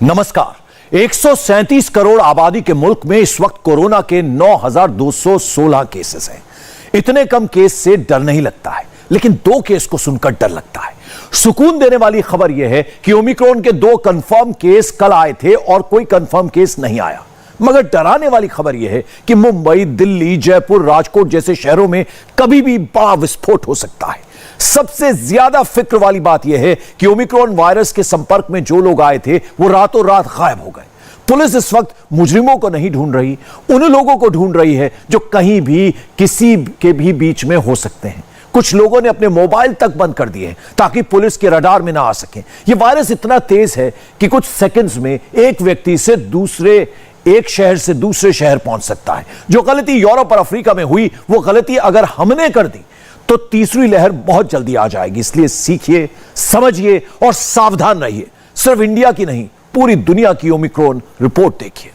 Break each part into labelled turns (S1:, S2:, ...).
S1: नमस्कार। 137 करोड़ आबादी के मुल्क में इस वक्त कोरोना के 9,216 केसेस हैं। इतने कम केस से डर नहीं लगता है, लेकिन 2 केस को सुनकर डर लगता है। सुकून देने वाली खबर यह है कि ओमिक्रॉन के 2 कंफर्म केस कल आए थे और कोई कंफर्म केस नहीं आया। मगर डराने वाली खबर यह है कि मुंबई, दिल्ली, जयपुर, राजकोट जैसे शहरों में कभी भी बड़ा विस्फोट हो सकता है। सबसे ज्यादा फिक्र वाली बात यह है कि ओमिक्रॉन वायरस के संपर्क में जो लोग आए थे वो रातों रात गायब हो गए। पुलिस इस वक्त मुजरिमों को नहीं ढूंढ रही, उन लोगों को ढूंढ रही है जो कहीं भी किसी के भी बीच में हो सकते हैं। कुछ लोगों ने अपने मोबाइल तक बंद कर दिए ताकि पुलिस के रडार में ना आ सके। यह वायरस इतना तेज है कि कुछ सेकंड्स में एक व्यक्ति से एक शहर से दूसरे शहर पहुंच सकता है। जो गलती यूरोप और अफ्रीका में हुई, वो गलती अगर हमने कर दी तो तीसरी लहर बहुत जल्दी आ जाएगी। इसलिए सीखिए, समझिए और सावधान रहिए। सिर्फ इंडिया की नहीं, पूरी दुनिया की ओमिक्रॉन रिपोर्ट देखिए।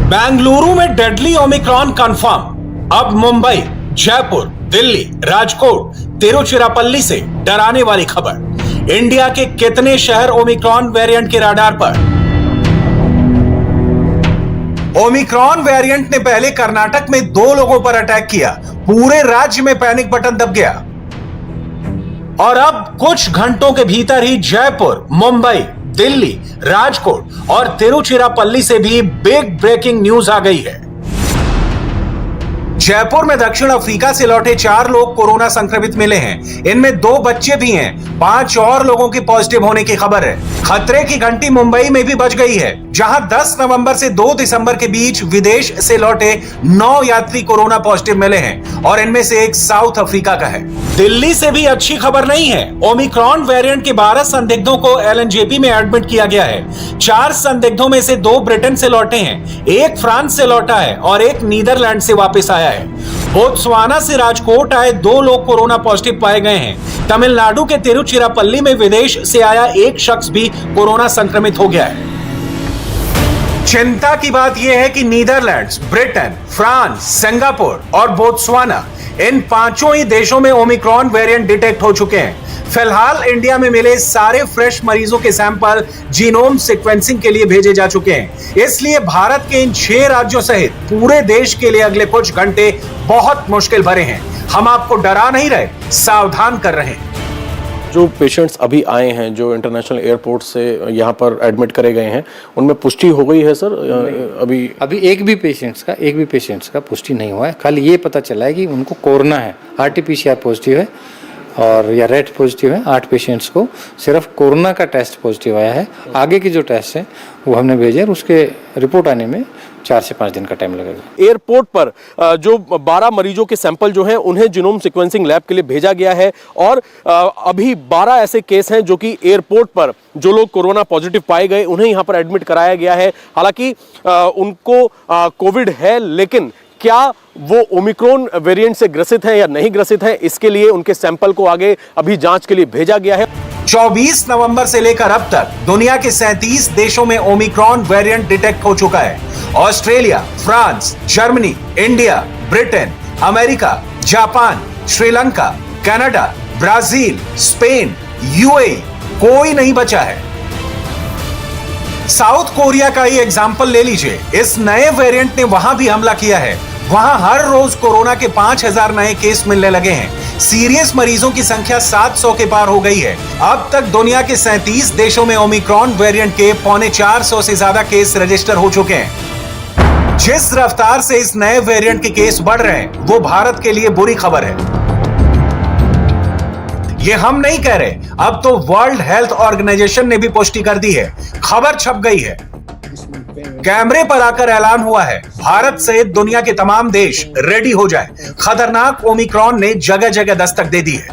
S2: बेंगलुरु में डेडली ओमिक्रॉन कंफर्म। अब मुंबई, जयपुर, दिल्ली, राजकोट, तिरुचिरापल्ली से डराने वाली खबर। इंडिया के कितने शहर ओमिक्रॉन वेरिएंट के रडार पर? ओमिक्रॉन वेरिएंट ने पहले कर्नाटक में 2 लोगों पर अटैक किया। पूरे राज्य में पैनिक बटन दब गया और अब कुछ घंटों के भीतर ही जयपुर, मुंबई, दिल्ली, राजकोट और तिरुचिरापल्ली से भी बिग ब्रेकिंग न्यूज आ गई है। जयपुर में दक्षिण अफ्रीका से लौटे 4 लोग कोरोना संक्रमित मिले हैं। इनमें 2 बच्चे भी हैं। 5 और लोगों की पॉजिटिव होने की खबर है। खतरे की घंटी मुंबई में भी बज गई है, जहां 10 नवंबर से 2 दिसंबर के बीच विदेश से लौटे 9 यात्री कोरोना पॉजिटिव मिले हैं और इनमें से एक साउथ अफ्रीका का है। दिल्ली से भी अच्छी खबर नहीं है। ओमिक्रॉन वेरिएंट के 12 संदिग्धों को एलएनजेपी में एडमिट किया गया है। 4 संदिग्धों में से 2 ब्रिटेन से लौटे हैं, 1 फ्रांस से लौटा है और 1 नीदरलैंड से वापस आया है। बोत्सवाना से राजकोट आए 2 लोग कोरोना पॉजिटिव पाए गए हैं। तमिलनाडु के तिरुचिरापल्ली में विदेश से आया 1 शख्स भी कोरोना संक्रमित हो गया है। चिंता की बात यह है कि नीदरलैंड्स, ब्रिटेन, फ्रांस, सिंगापुर और बोत्सवाना, इन 5 ही देशों में ओमिक्रॉन वेरिएंट डिटेक्ट हो चुके हैं। फिलहाल इंडिया में मिले सारे फ्रेश मरीजों के सैंपल जीनोम सीक्वेंसिंग के लिए भेजे जा चुके हैं। इसलिए भारत के इन 6 राज्यों सहित पूरे देश के लिए अगले कुछ घंटे बहुत मुश्किल भरे हैं। हम आपको डरा नहीं रहे, सावधान कर रहे हैं।
S3: जो पेशेंट्स अभी आए हैं, जो इंटरनेशनल एयरपोर्ट से यहाँ पर एडमिट करे गए हैं, उनमें पुष्टि हो गई है सर?
S4: अभी एक भी पेशेंट्स का पुष्टि नहीं हुआ है। कल ये पता चला है कि उनको कोरोना है। आरटीपीसीआर पॉजिटिव है और या रेट पॉजिटिव है। 8 पेशेंट्स को सिर्फ कोरोना का टेस्ट पॉजिटिव आया है। आगे की जो टेस्ट है वो हमने भेजे और उसके रिपोर्ट आने में 4 से 5 दिन का टाइम लगेगा।
S3: एयरपोर्ट पर जो 12 मरीजों के सैंपल जो हैं उन्हें जीनोम सीक्वेंसिंग लैब के लिए भेजा गया है और अभी 12 ऐसे केस हैं जो कि एयरपोर्ट पर जो लोग कोरोना पॉजिटिव पाए गए उन्हें यहाँ पर एडमिट कराया गया है। हालांकि उनको कोविड है, लेकिन क्या वो ओमिक्रॉन वेरिएंट से ग्रसित हैं या नहीं ग्रसित हैं, इसके लिए उनके सैंपल को आगे अभी जांच के लिए भेजा गया है।
S2: 24 नवंबर से लेकर अब तक दुनिया के 37 देशों में ओमिक्रॉन वेरिएंट डिटेक्ट हो चुका है। Australia, France, Germany, India, Britain, America, Japan, Sri Lanka, Canada, Brazil, Spain, UAE, कोई नहीं बचा है। साउथ कोरिया का ही एग्जाम्पल ले लीजिए। इस नए वेरिएंट ने वहां भी हमला किया है। वहां हर रोज कोरोना के 5000 नए केस मिलने लगे हैं। सीरियस मरीजों की संख्या 700 के पार हो गई है। अब तक दुनिया के 37 देशों में ओमिक्रॉन वेरिएंट के 450 से ज्यादा केस रजिस्टर हो चुके हैं। जिस रफ्तार से इस नए वेरिएंट के केस बढ़ रहे हैं, वो भारत के लिए बुरी खबर है। ये हम नहीं कह रहे, अब तो वर्ल्ड हेल्थ ऑर्गेनाइजेशन ने भी पुष्टि कर दी है। खबर छप गई है, कैमरे पर आकर ऐलान हुआ है। भारत सहित दुनिया के तमाम देश रेडी हो जाए। खतरनाक ओमिक्रॉन ने जगह जगह दस्तक दे दी है।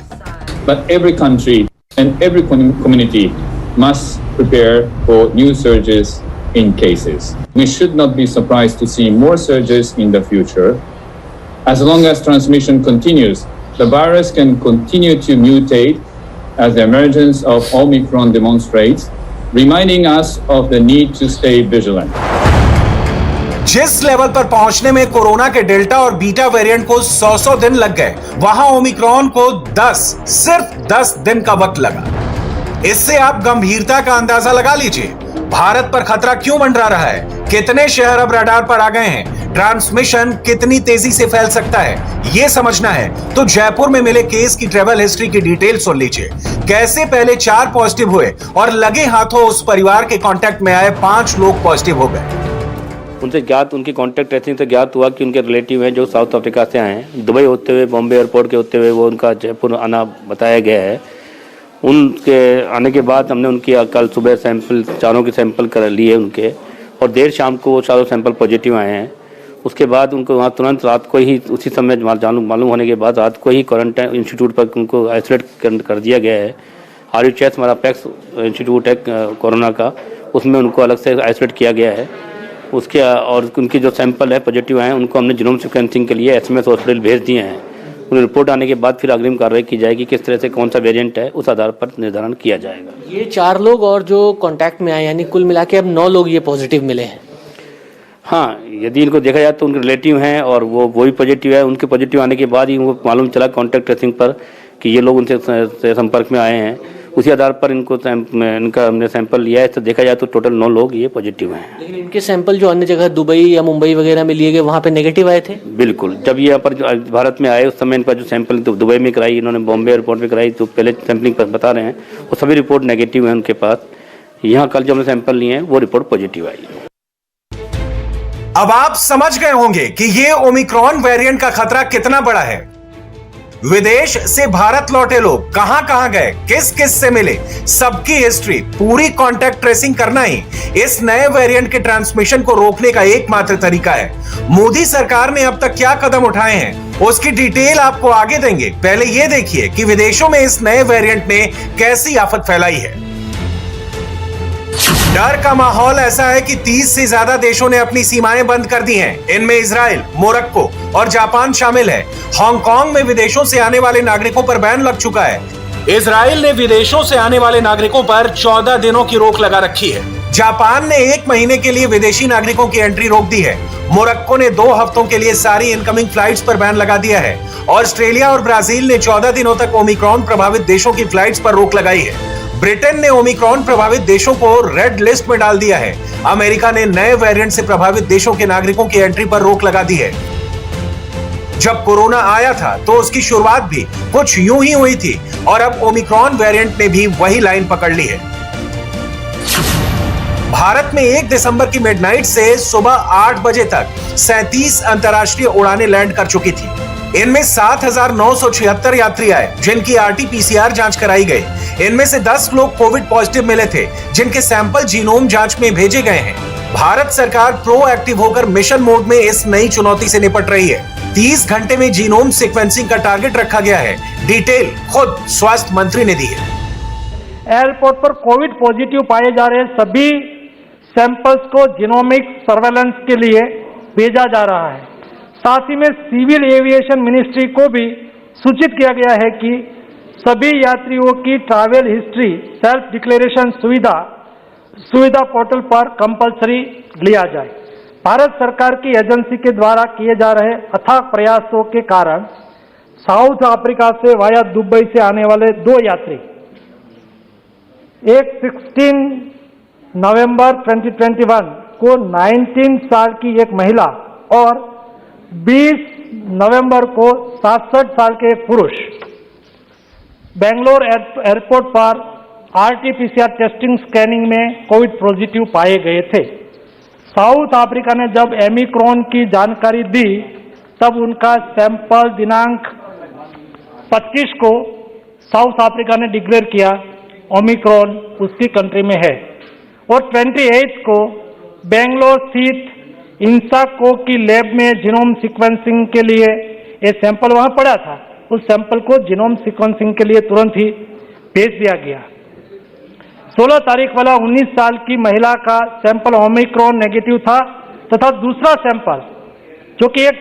S5: But every country and every community must prepare for new surges in cases. We should not be surprised to see more surges in the future. As long as transmission continues, the virus can continue to mutate as the emergence of Omicron demonstrates, reminding us of the need to stay vigilant.
S2: जिस level पर पहुंचने में corona के delta और beta variant को 100 दिन लग गए, वहां ओमिक्रॉन को सिर्फ 10 दिन का वक्त लगा। इससे आप गंभीरता का अंदाजा लगा लीजिए। भारत पर खतरा क्यों मंडरा रहा है, कितने शहर अब रडार पर आ गए हैं, ट्रांसमिशन कितनी तेजी से फैल सकता है, यह समझना है तो जयपुर में मिले केस की ट्रेवल हिस्ट्री की डिटेल सुन लीजिए। कैसे पहले 4 पॉजिटिव हुए और लगे हाथों उस परिवार के कांटेक्ट में आए 5 लोग पॉजिटिव हो गए।
S6: उनसे ज्ञात, उनकी कांटेक्ट ट्रेसिंग से ज्ञात हुआ कि उनके रिलेटिव हैं जो साउथ अफ्रीका से आए हैं। दुबई होते हुए, बॉम्बे एयरपोर्ट के होते हुए वो उनका जयपुर आना बताया गया है। उनके आने के बाद हमने उनकी कल सुबह सैंपल, चारों के सैंपल कर लिए उनके, और देर शाम को वो चारों सैंपल पॉजिटिव आए हैं। उसके बाद उनको वहाँ तुरंत रात को ही, उसी समय मालूम होने के बाद रात को ही क्वारंटाइन इंस्टीट्यूट पर उनको आइसोलेट कर दिया गया है। RUHS हमारा पैक्स इंस्टीट्यूट है कोरोना का, उसमें उनको अलग से आइसोलेट किया गया है। उसके और उनके जो सैंपल है पॉजिटिव आए हैं, उनको हमने जीनोम सीक्वेंसिंग के लिए SMS हॉस्पिटल भेज दिए हैं। उन्हें रिपोर्ट आने के बाद फिर अग्रिम कार्रवाई की जाएगी, किस तरह से कौन सा वेरिएंट है उस आधार पर निर्धारण किया जाएगा।
S7: ये 4 लोग और जो कांटेक्ट में आए, यानी कुल मिला के अब 9 लोग ये पॉजिटिव मिले हैं।
S6: हाँ, यदि इनको देखा जाए तो उनके रिलेटिव हैं और वो भी पॉजिटिव है। उनके पॉजिटिव आने के बाद ही उनको मालूम चला कॉन्टैक्ट ट्रेसिंग पर कि ये लोग उनसे संपर्क में आए हैं। उसी आधार पर इनका हमने सैंपल लिया है। तो देखा जाए तो टोटल 9 लोग ये पॉजिटिव हैं।
S7: लेकिन इनके सैंपल जो अन्य जगह दुबई या मुंबई वगैरह में लिए गए, वहाँ पे नेगेटिव आए थे।
S6: बिल्कुल, जब ये यहाँ पर भारत में आए उस समय इनका जो सैंपल तो दुबई में कराई, इन्होंने बॉम्बे एयरपोर्ट में कराई, तो पहले सैंपलिंग पर बता रहे हैं वो सभी रिपोर्ट नेगेटिव है उनके पास। यहाँ कल जो हमने सैंपल लिए हैं वो रिपोर्ट पॉजिटिव आई है।
S2: अब आप समझ गए होंगे कि ये ओमिक्रॉन वेरिएंट का खतरा कितना बड़ा है। विदेश से भारत लौटे लोग कहां कहां गए, किस किस से मिले, सबकी हिस्ट्री, पूरी कांटेक्ट ट्रेसिंग करना ही इस नए वेरिएंट के ट्रांसमिशन को रोकने का एकमात्र तरीका है। मोदी सरकार ने अब तक क्या कदम उठाए हैं उसकी डिटेल आपको आगे देंगे। पहले यह देखिए कि विदेशों में इस नए वेरिएंट ने कैसी आफत फैलाई है। डर का माहौल ऐसा है कि 30 से ज्यादा देशों ने अपनी सीमाएं बंद कर दी हैं। इनमें इजराइल, मोरक्को और जापान शामिल है। हांगकांग में विदेशों से आने वाले नागरिकों पर बैन लग चुका है। इजराइल ने विदेशों से आने वाले नागरिकों पर 14 दिनों की रोक लगा रखी है। जापान ने 1 महीने के लिए विदेशी नागरिकों की एंट्री रोक दी है। मोरक्को ने 2 हफ्तों के लिए सारी इनकमिंग फ्लाइट्स पर बैन लगा दिया है। ऑस्ट्रेलिया और ब्राजील ने 14 दिनों तक ओमिक्रॉन प्रभावित देशों की फ्लाइट्स पर रोक लगाई है। ब्रिटेन ने ओमिक्रॉन प्रभावित देशों को रेड लिस्ट में डाल दिया है। अमेरिका ने नए वेरिएंट से प्रभावित देशों के नागरिकों की एंट्री पर रोक लगा दी है। जब कोरोना आया था तो उसकी शुरुआत भी कुछ यूं ही हुई थी और अब ओमिक्रॉन वेरिएंट ने भी वही लाइन पकड़ ली है। भारत में 1 दिसंबर की मिडनाइट से सुबह 8 बजे तक 37 अंतर्राष्ट्रीय उड़ानें लैंड कर चुकी थी। इनमें 7,976 यात्री आए जिनकी RT-PCR जांच कराई गई। इनमें से 10 लोग कोविड पॉजिटिव मिले थे जिनके सैंपल जीनोम जांच में भेजे गए हैं। भारत सरकार प्रोएक्टिव होकर मिशन मोड में इस नई चुनौती से निपट रही है। 30 घंटे में जीनोम सीक्वेंसिंग का टारगेट रखा गया है। डिटेल खुद स्वास्थ्य मंत्री ने दी है।
S8: एयरपोर्ट पर कोविड पॉजिटिव पाए जा रहे सभी सैंपल्स को जीनोमिक सर्वेलेंस के लिए भेजा जा रहा है। साथ ही में सिविल एविएशन मिनिस्ट्री को भी सूचित किया गया है कि सभी यात्रियों की ट्रैवल हिस्ट्री सेल्फ डिक्लेरेशन सुविधा पोर्टल पर कंपलसरी लिया जाए। भारत सरकार की एजेंसी के द्वारा किए जा रहे अथाक प्रयासों के कारण साउथ अफ्रीका से वाया दुबई से आने वाले 2 यात्री, एक 16 नवंबर 2021 को 19 साल की एक महिला और 20 नवंबर को 67 साल के एक पुरुष बेंगलोर एयरपोर्ट पर RT-PCR टेस्टिंग स्कैनिंग में कोविड पॉजिटिव पाए गए थे। साउथ अफ्रीका ने जब ओमिक्रॉन की जानकारी दी तब उनका सैंपल दिनांक 25 को साउथ अफ्रीका ने डिक्लेयर किया ओमिक्रॉन उसकी कंट्री में है और 28 को बेंगलोर स्थित इंसाको की लैब में जीनोम सीक्वेंसिंग के लिए ये सैंपल वहां पड़ा था। उस सैंपल को जीनोम सीक्वेंसिंग के लिए तुरंत ही भेज दिया गया। 16 तारीख वाला 19 साल की महिला का सैंपल ओमिक्रॉन नेगेटिव था तथा दूसरा सैंपल जो कि एक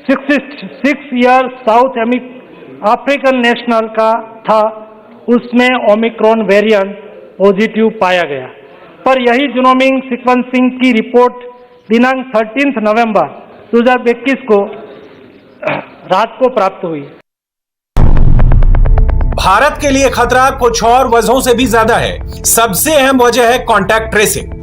S8: 66 ईयर साउथ अफ्रीकन नेशनल का था उसमें ओमिक्रॉन वेरिएंट पॉजिटिव पाया गया। पर यही जीनोमिक सीक्वेंसिंग की रिपोर्ट दिनांक 13 नवंबर 2021 को रात को प्राप्त हुई।
S2: भारत के लिए खतरा कुछ और वजहों से भी ज्यादा है। सबसे अहम वजह है कॉन्टैक्ट ट्रेसिंग।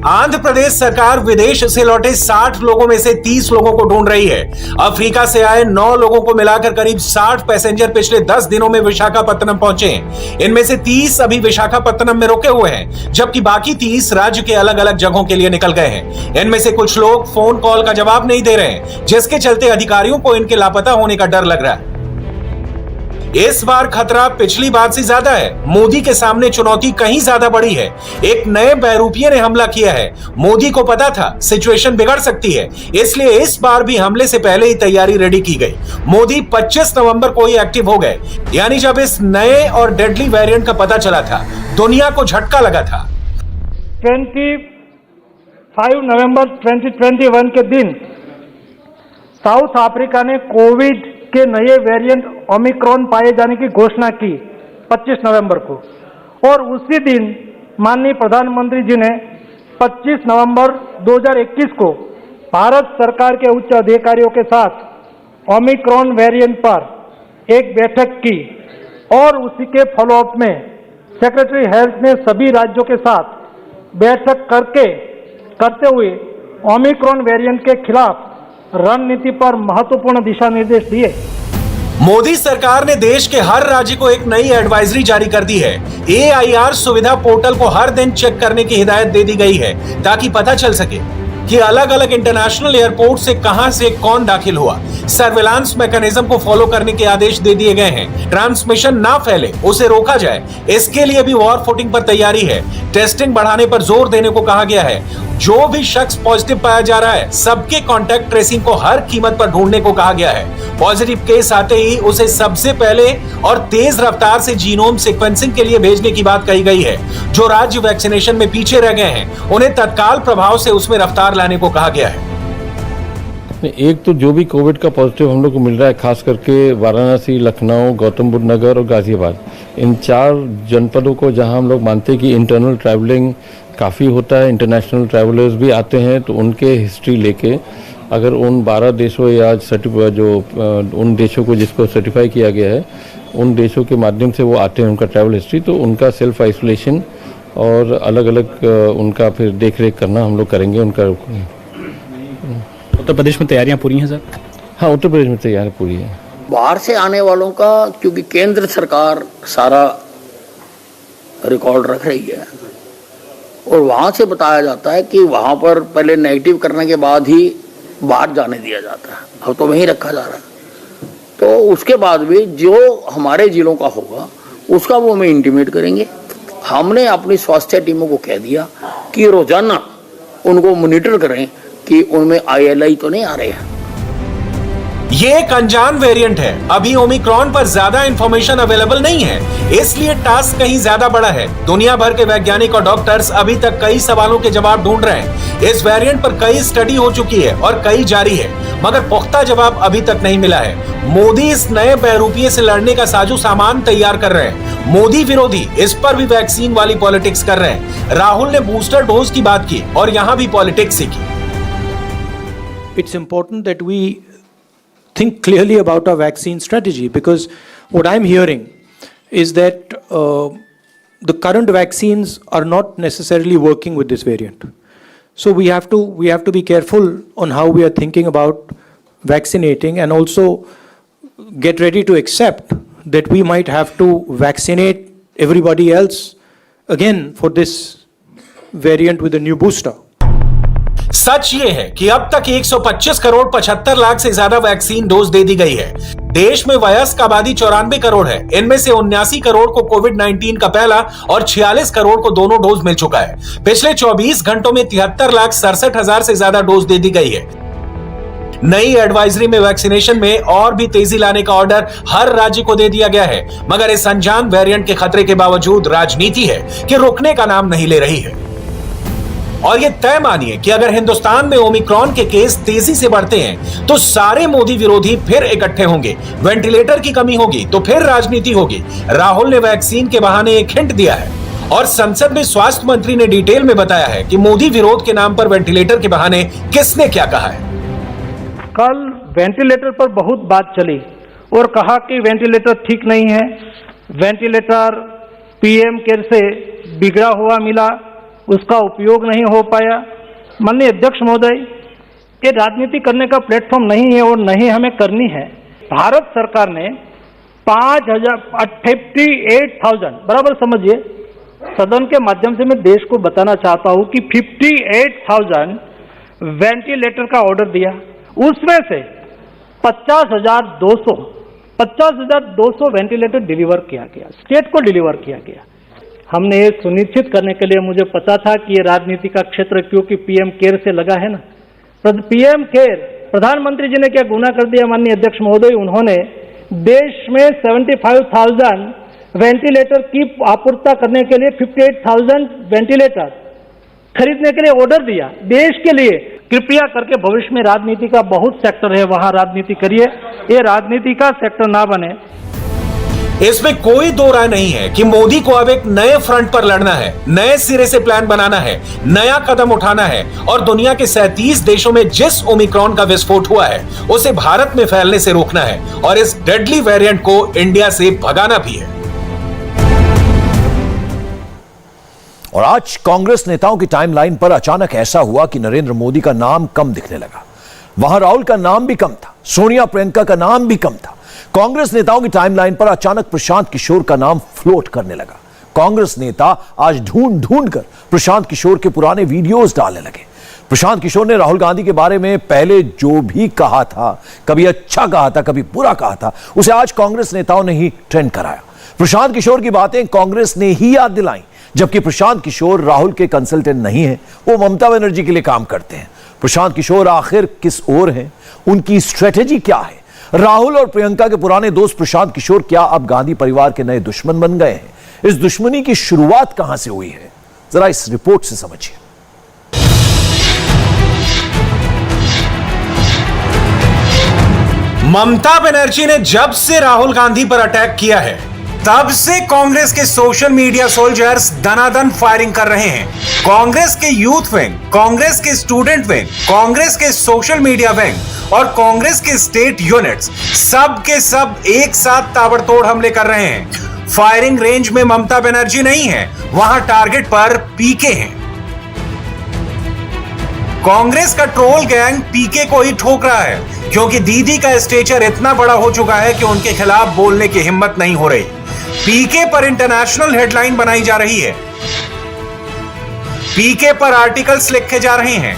S2: आंध्र प्रदेश सरकार विदेश से लौटे 60 लोगों में से 30 लोगों को ढूंढ रही है। अफ्रीका से आए 9 लोगों को मिलाकर करीब 60 पैसेंजर पिछले 10 दिनों में विशाखापत्तनम पहुंचे हैं। इनमें से 30 अभी विशाखापत्तनम में रुके हुए हैं, जबकि बाकी 30 राज्य के अलग अलग जगहों के लिए निकल गए हैं। इनमें से कुछ लोग फोन कॉल का जवाब नहीं दे रहे हैं, जिसके चलते अधिकारियों को इनके लापता होने का डर लग रहा है। इस बार खतरा पिछली बार से ज्यादा है। मोदी के सामने चुनौती कहीं ज्यादा बड़ी है। एक नए बहरूपिये ने हमला किया है। मोदी को पता था सिचुएशन बिगड़ सकती है, इसलिए इस बार भी हमले से पहले ही तैयारी रेडी की गई। मोदी 25 नवंबर को ही एक्टिव हो गए, यानी जब इस नए और डेडली वेरिएंट का पता चला था, दुनिया को झटका लगा था।
S8: 25 नवंबर 2021 के दिन साउथ अफ्रीका ने कोविड के नए वेरिएंट ओमिक्रॉन पाए जाने की घोषणा की 25 नवंबर को, और उसी दिन माननीय प्रधानमंत्री जी ने 25 नवंबर 2021 को भारत सरकार के उच्च अधिकारियों के साथ ओमिक्रॉन वेरिएंट पर एक बैठक की, और उसी के फॉलोअप में सेक्रेटरी हेल्थ ने सभी राज्यों के साथ बैठक करते हुए ओमिक्रॉन वेरिएंट के खिलाफ रणनीति पर महत्वपूर्ण दिशा निर्देश दिए।
S2: मोदी सरकार ने देश के हर राज्य को एक नई एडवाइजरी जारी कर दी है। AIR सुविधा पोर्टल को हर दिन चेक करने की हिदायत दे दी गई है, ताकि पता चल सके कि अलग अलग इंटरनेशनल एयरपोर्ट से कहां से कौन दाखिल हुआ। सर्विलांस मैकेनिज्म को फॉलो करने के आदेश दे दिए गए हैं। ट्रांसमिशन ना फैले, उसे रोका जाए, इसके लिए भी वॉर फुटिंग पर तैयारी है। टेस्टिंग बढ़ाने पर जोर देने को कहा गया है। जो भी शख्स पॉजिटिव पाया जा रहा है, सबके कॉन्टैक्ट ट्रेसिंग को हर कीमत पर ढूंढने को कहा गया है। पॉजिटिव केस आते ही उसे सबसे पहले और तेज रफ्तार से जीनोम सीक्वेंसिंग के लिए भेजने की बात कही गई है। जो राज्य वैक्सीनेशन में पीछे रह गए हैं, उन्हें तत्काल प्रभाव से उसमें रफ्तार लाने को कहा गया है।
S9: एक तो जो भी कोविड का पॉजिटिव हम लोग को मिल रहा है, खास करके वाराणसी, लखनऊ, गौतम बुद्ध नगर और गाजियाबाद, इन 4 जनपदों को जहां हम लोग मानते हैं कि इंटरनल ट्रैवलिंग काफ़ी होता है, इंटरनेशनल ट्रैवलर्स भी आते हैं, तो उनके हिस्ट्री लेके अगर उन 12 देशों या उन देशों को जिसको सर्टिफाई किया गया है, उन देशों के माध्यम से वो आते हैं, उनका ट्रैवल हिस्ट्री, तो उनका सेल्फ आइसोलेशन और अलग अलग उनका फिर देख रेख करना हम लोग करेंगे। उनका
S10: उत्तर प्रदेश में तैयारियां पूरी हैं सर?
S9: हाँ, उत्तर प्रदेश में तैयारी पूरी है।
S11: बाहर से आने वालों का क्योंकि केंद्र सरकार सारा रिकॉर्ड रख रही है, और वहाँ से बताया जाता है कि वहाँ पर पहले नेगेटिव करने के बाद ही बाहर जाने दिया जाता है। अब तो वहीं रखा जा रहा है, तो उसके बाद भी जो हमारे जिलों का होगा उसका वो हमें इंटीमेट करेंगे। हमने अपनी स्वास्थ्य टीमों को कह दिया कि रोजाना उनको मॉनिटर करें कि उनमें ILI तो नहीं आ रहे हैं।
S2: ये एक अनजान वेरिएंट है। अभी ओमिक्रॉन पर ज्यादा इंफॉर्मेशन अवेलेबल नहीं है, इसलिए टास्क कहीं ज्यादा बड़ा है। दुनिया भर के वैज्ञानिक और डॉक्टर्स अभी तक कई सवालों के जवाब ढूंढ रहे हैं। इस वेरिएंट पर कई स्टडी हो चुकी है और कई जारी है, मगर पुख्ता जवाब अभी तक नहीं मिला है। मोदी इस नए बहरूपिये से लड़ने का साजो सामान तैयार कर रहे हैं। मोदी विरोधी इस पर भी वैक्सीन वाली पॉलिटिक्स कर रहे हैं। राहुल ने बूस्टर डोज की बात की और यहां भी पॉलिटिक्स ही की।
S10: It's important that we think clearly about our vaccine strategy, because what I'm hearing is that the current vaccines are not necessarily working with this variant. So we have to be careful on how we are thinking about vaccinating, and also get ready to accept that we might have to vaccinate everybody else again for this variant with a new booster.
S2: सच ये है कि अब तक 125 करोड़ 75 लाख से ज्यादा vaccine dose दे दी गई है। देश में वयस्क आबादी 94 करोड़ है। इनमें से 79 करोड़ को कोविड-19 का पहला और 46 करोड़ को दोनों डोज मिल चुका है। पिछले 24 घंटों में 73,67,000 से ज्यादा डोज दे दी गई है। नई एडवाइजरी में वैक्सीनेशन में और भी तेजी लाने का ऑर्डर हर राज्य को दे दिया गया है, मगर इस अनजान वेरिएंट के खतरे के बावजूद राजनीति है कि रुकने का नाम नहीं ले रही है। और ये तय मानिए कि अगर हिंदुस्तान में ओमिक्रॉन के केस तेजी से बढ़ते हैं तो सारे मोदी विरोधी फिर इकट्ठे होंगे। वेंटिलेटर की कमी होगी तो फिर राजनीति होगी। राहुल ने वैक्सीन के बहाने एक हिंट दिया है और संसद में स्वास्थ्य मंत्री ने डिटेल में बताया है कि मोदी विरोध के नाम पर वेंटिलेटर के बहाने किसने क्या कहा है।
S8: कल वेंटिलेटर पर बहुत बात चली और कहा कि वेंटिलेटर ठीक नहीं है, वेंटिलेटर पीएम केयर से बिगड़ा हुआ मिला, उसका उपयोग नहीं हो पाया। माननीय अध्यक्ष महोदय, ये राजनीति करने का प्लेटफॉर्म नहीं है और नहीं हमें करनी है। भारत सरकार ने 58,000 बराबर समझिए, सदन के माध्यम से मैं देश को बताना चाहता हूं कि 58,000 वेंटिलेटर का ऑर्डर दिया। उसमें से 50,200 वेंटिलेटर डिलीवर किया गया, स्टेट को डिलीवर किया गया। हमने ये सुनिश्चित करने के लिए, मुझे पता था कि ये राजनीति का क्षेत्र क्योंकि पीएम केयर से लगा है ना, पीएम केयर प्रधानमंत्री जी ने क्या गुनाह कर दिया माननीय अध्यक्ष महोदय, उन्होंने देश में 75,000 वेंटिलेटर की आपूर्ति करने के लिए 58,000 वेंटिलेटर खरीदने के लिए ऑर्डर दिया देश के लिए। कृपया करके भविष्य में राजनीति का बहुत सेक्टर है, वहां राजनीति करिए, ये राजनीति का सेक्टर ना बने।
S2: इसमें कोई दो राय नहीं है कि मोदी को अब एक नए फ्रंट पर लड़ना है, नए सिरे से प्लान बनाना है, नया कदम उठाना है और दुनिया के 37 देशों में जिस ओमिक्रॉन का विस्फोट हुआ है उसे भारत में फैलने से रोकना है और इस डेडली वेरिएंट को इंडिया से भगाना भी है।
S1: और आज कांग्रेस नेताओं की टाइमलाइन पर अचानक ऐसा हुआ कि नरेंद्र मोदी का नाम कम दिखने लगा। वहां राहुल का नाम भी कम था, सोनिया प्रियंका का नाम भी कम था। कांग्रेस नेताओं की टाइमलाइन पर अचानक प्रशांत किशोर का नाम फ्लोट करने लगा। कांग्रेस नेता आज ढूंढ ढूंढ कर प्रशांत किशोर के पुराने वीडियोस डालने लगे। प्रशांत किशोर ने राहुल गांधी के बारे में पहले जो भी कहा था, कभी अच्छा कहा था, कभी बुरा कहा था, उसे आज कांग्रेस नेताओं ने ही ट्रेंड कराया। प्रशांत किशोर की बातें कांग्रेस ने ही याद दिलाई, जबकि प्रशांत किशोर राहुल के कंसल्टेंट नहीं है, वो ममता बनर्जी के लिए काम करते हैं। प्रशांत किशोर आखिर किस ओर हैं, उनकी स्ट्रेटेजी क्या है? राहुल और प्रियंका के पुराने दोस्त प्रशांत किशोर क्या अब गांधी परिवार के नए दुश्मन बन गए हैं? इस दुश्मनी की शुरुआत कहां से हुई है, जरा इस रिपोर्ट से समझिए।
S2: ममता बनर्जी ने जब से राहुल गांधी पर अटैक किया है, तब से कांग्रेस के सोशल मीडिया सोल्जर्स दनादन फायरिंग कर रहे हैं। कांग्रेस के यूथ विंग, कांग्रेस के स्टूडेंट विंग, कांग्रेस के सोशल मीडिया विंग और कांग्रेस के स्टेट यूनिट्स सब के सब एक साथ ताबड़तोड़ हमले कर रहे हैं। फायरिंग रेंज में ममता बनर्जी नहीं है, वहां टारगेट पर पीके हैं। कांग्रेस का ट्रोल गैंग पीके को ही ठोक रहा है, क्योंकि दीदी का स्टेचर इतना बड़ा हो चुका है कि उनके खिलाफ बोलने की हिम्मत नहीं हो रही। पीके पर इंटरनेशनल हेडलाइन बनाई जा रही है, पीके पर आर्टिकल्स लिखे जा रहे हैं,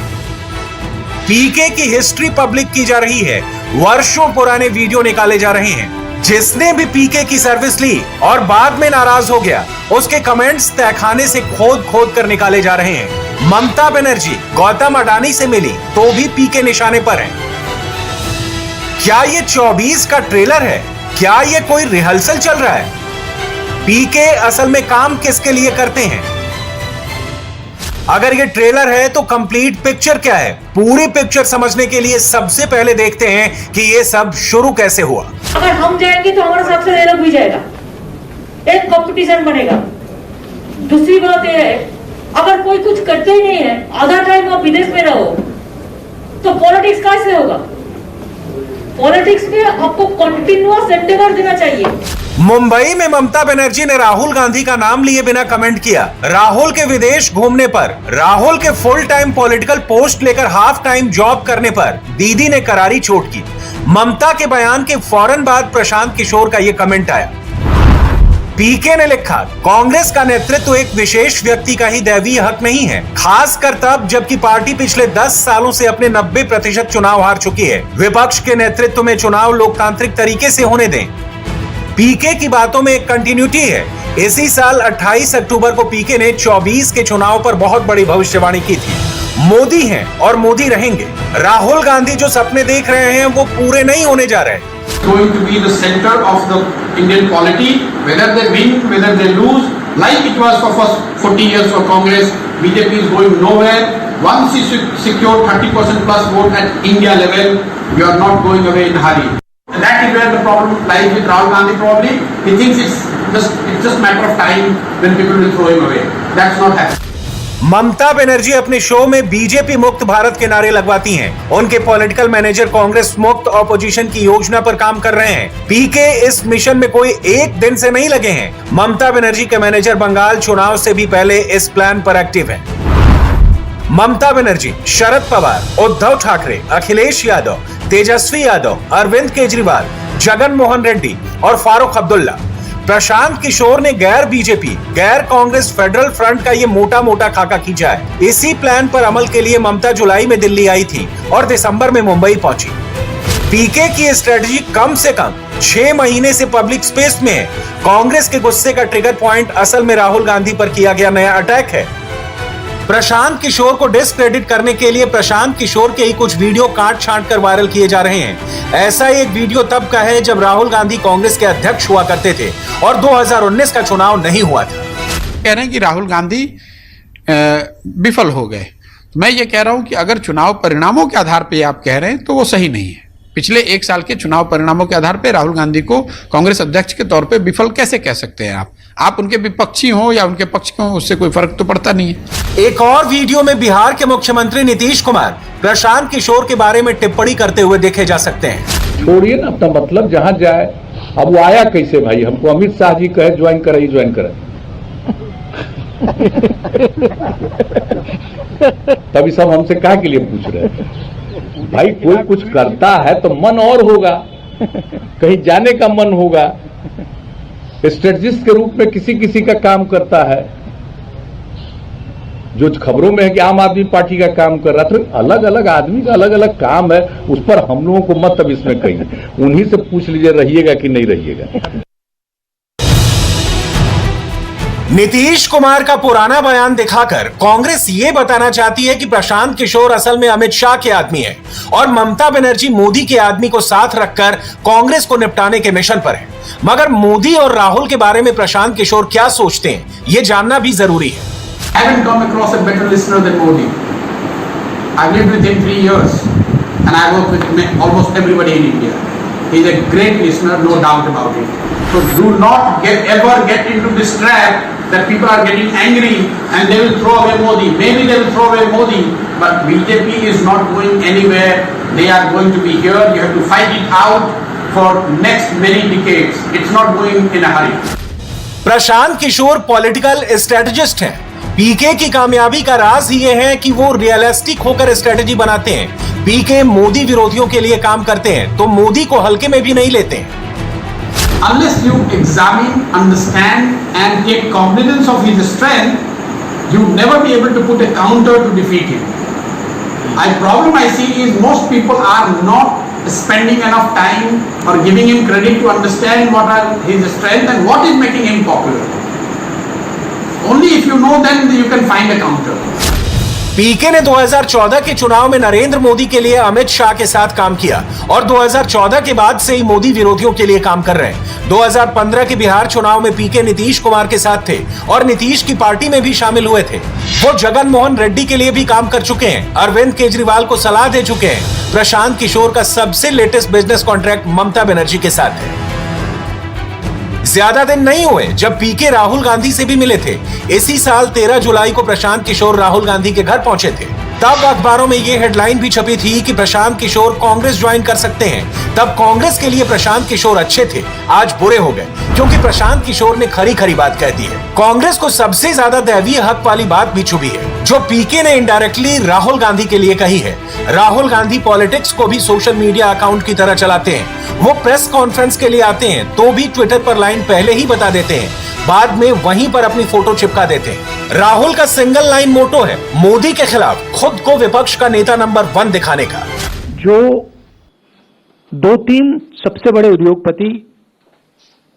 S2: पीके की हिस्ट्री पब्लिक की जा रही है, वर्षों पुराने वीडियो निकाले जा रहे हैं। जिसने भी पीके की सर्विस ली और बाद में नाराज हो गया, उसके कमेंट्स तहखाने से खोद खोद कर निकाले जा रहे हैं। ममता बनर्जी गौतम अडानी से मिली तो भी पीके निशाने पर है। क्या ये 24 का ट्रेलर है? क्या ये कोई रिहर्सल चल रहा है? पीके असल में काम किसके लिए करते हैं? अगर ये ट्रेलर है तो कंप्लीट पिक्चर क्या है? पूरी पिक्चर समझने के लिए सबसे पहले देखते हैं कि ये सब शुरू कैसे हुआ।
S12: अगर हम जाएंगे तो हमारे साथ से ये लोग भी जाएगा, एक कंपटीशन बनेगा। दूसरी बात यह है, अगर कोई कुछ करते ही नहीं है, आधा टाइम आप विदेश में रहो, तो पॉलिटिक्स कैसे होगा? पॉलिटिक्स में आपको कंटिन्यूअस एंडेवर देना चाहिए।
S2: मुंबई में ममता बनर्जी ने राहुल गांधी का नाम लिए बिना कमेंट किया। राहुल के विदेश घूमने पर, राहुल के फुल टाइम पॉलिटिकल पोस्ट लेकर हाफ टाइम जॉब करने पर दीदी ने करारी चोट की। ममता के बयान के फौरन बाद प्रशांत किशोर का यह कमेंट आया। पीके ने लिखा, कांग्रेस का नेतृत्व एक विशेष व्यक्ति का ही दैवीय हक नहीं है, खासकर तब जबकि पार्टी पिछले 10 सालों से अपने 90% चुनाव हार चुकी है। विपक्ष के नेतृत्व में चुनाव लोकतांत्रिक तरीके से होने दें। पीके की बातों में एक कंटिन्यूटी है। इसी साल 28 अक्टूबर को पीके ने 24 के चुनाव पर बहुत बड़ी भविष्यवाणी की थी। मोदी हैं और मोदी रहेंगे। राहुल गांधी जो सपने देख रहे हैं वो पूरे नहीं होने जा रहे।
S13: Going to be the center of the Indian polity, whether they win, whether they lose, like it was for first 40 years for Congress. BJP is going nowhere. Once you secure 30% plus vote at India level, you are not going away in a hurry. And that is where the problem lies with Rahul Gandhi probably. He thinks it's it's just matter of time when people will throw him away. That's not happening.
S2: Mamata Banerjee अपने show में BJP मुक्त भारत के नारे लगवाती हैं। उनके political manager Congress मुक्त opposition की योजना पर काम कर रहे हैं। पीके इस मिशन में कोई एक दिन से नहीं लगे हैं। ममता बनर्जी के मैनेजर बंगाल चुनाव से भी पहले इस प्लान पर एक्टिव हैं। ममता बनर्जी, शरद पवार, उद्धव ठाकरे, अखिलेश यादव, तेजस्वी यादव, अरविंद केजरीवाल, जगन मोहन रेड्डी और फारूक अब्दुल्ला। प्रशांत किशोर ने गैर बीजेपी, गैर कांग्रेस फेडरल फ्रंट का ये मोटा मोटा खाका खींचा है। इसी प्लान पर अमल के लिए ममता जुलाई में दिल्ली आई थी और दिसंबर में मुंबई पहुंची। पीके की स्ट्रेटजी कम से कम 6 महीने से पब्लिक स्पेस में है। कांग्रेस के गुस्से का ट्रिगर पॉइंट असल में राहुल गांधी पर किया गया नया अटैक है। प्रशांत किशोर को डिस्क्रेडिट करने के लिए प्रशांत किशोर के ही कुछ वीडियो काट छांट कर वायरल किए जा रहे हैं। ऐसा एक वीडियो तब का है जब राहुल गांधी कांग्रेस के अध्यक्ष हुआ करते थे और 2019 का चुनाव नहीं हुआ था।
S13: कह रहे हैं कि राहुल गांधी विफल हो गए। मैं ये कह रहा हूं कि अगर चुनाव परिणामों के आधार पर आप कह रहे हैं तो वो सही नहीं है। पिछले 1 साल के चुनाव परिणामों के आधार पर राहुल गांधी को कांग्रेस अध्यक्ष के तौर पर विफल कैसे कह सकते हैं आप उनके विपक्षी हो या उनके पक्ष के हो, उससे कोई फर्क तो पड़ता नहीं है।
S2: एक और वीडियो में बिहार के मुख्यमंत्री नीतीश कुमार प्रशांत किशोर के बारे में टिप्पणी करते हुए देखे जा सकते हैं।
S9: छोड़िए ना अपना मतलब, जहां जाए। अब वो आया कैसे भाई? हमको अमित शाह जी कहे ज्वाइन करे, ज्वाइन करे। तभी सब हमसे क्या के लिए पूछ रहे हैं भाई? कोई कुछ करता है तो मन और होगा, कहीं जाने का मन होगा। स्ट्रेटजिस्ट के रूप में किसी किसी का काम करता है। जो खबरों में है कि आम आदमी पार्टी का काम कर रहा था, अलग अलग आदमी का अलग अलग काम है। उस पर हम लोगों को मत अब इसमें कहिए, उन्हीं से पूछ लीजिए रहिएगा कि नहीं रहिएगा।
S2: नीतीश कुमार का पुराना बयान दिखाकर कांग्रेस ये बताना चाहती है कि प्रशांत किशोर असल में अमित शाह के आदमी है और ममता बनर्जी मोदी के आदमी को साथ रखकर कांग्रेस को निपटाने के मिशन पर है। मगर मोदी और राहुल के बारे में प्रशांत किशोर क्या सोचते हैं, ये जानना भी जरूरी है।
S13: I haven't come across a better listener than Modi. I've lived with him 3 years and I work with almost everybody in India. He's a great listener, no doubt about it. So do not ever get into this trap that people are getting angry and they will throw away Modi. Maybe they will throw away Modi, but BJP is not going anywhere. They are going to be here. You have to fight it out for next many decades. It's not going in a hurry.
S2: Prashant Kishor political strategist हैं। PK की कामयाबी का राज ये है कि वो realistic होकर strategy बनाते हैं। पीके मोदी विरोधियों के लिए काम करते हैं तो मोदी को हल्के में भी नहीं लेते हैं।
S13: Unless you examine, understand and take cognizance of his strength, you will never be able to put a counter to defeat him. The problem I see is most people are not spending enough time or giving him credit to understand what are his strength and what is making him popular. Only if you know, then you can find a counter.
S2: पीके ने 2014 के चुनाव में नरेंद्र मोदी के लिए अमित शाह के साथ काम किया और 2014 के बाद से ही मोदी विरोधियों के लिए काम कर रहे हैं। 2015 के बिहार चुनाव में पीके नीतीश कुमार के साथ थे और नीतीश की पार्टी में भी शामिल हुए थे। वो जगन मोहन रेड्डी के लिए भी काम कर चुके हैं, अरविंद केजरीवाल को सलाह दे चुके हैं। प्रशांत किशोर का सबसे latest business contract Mamata Banerjee के साथ है। ज्यादा दिन नहीं हुए जब पीके राहुल गांधी से भी मिले थे। इसी साल 13 जुलाई को प्रशांत किशोर राहुल गांधी के घर पहुंचे थे। तब अखबारों में यह हेडलाइन भी छपी थी कि प्रशांत किशोर कांग्रेस ज्वाइन कर सकते हैं। तब कांग्रेस के लिए प्रशांत किशोर अच्छे थे, आज बुरे हो गए क्योंकि प्रशांत किशोर ने खरी खरी बात कह दी है। कांग्रेस को सबसे ज्यादा दैवीय हक वाली बात भी छुपी है जो पीके ने इनडायरेक्टली राहुल गांधी के लिए कही है। राहुल गांधी पॉलिटिक्स को भी सोशल मीडिया अकाउंट की तरह चलाते हैं। वो प्रेस कॉन्फ्रेंस के लिए आते हैं तो भी ट्विटर पर लाइन पहले ही बता देते हैं, बाद में वहीं पर अपनी फोटो चिपका देते हैं। राहुल का सिंगल लाइन मोटो है मोदी के खिलाफ खुद को विपक्ष का नेता नंबर 1 दिखाने का।
S10: जो 2-3 सबसे बड़े उद्योगपति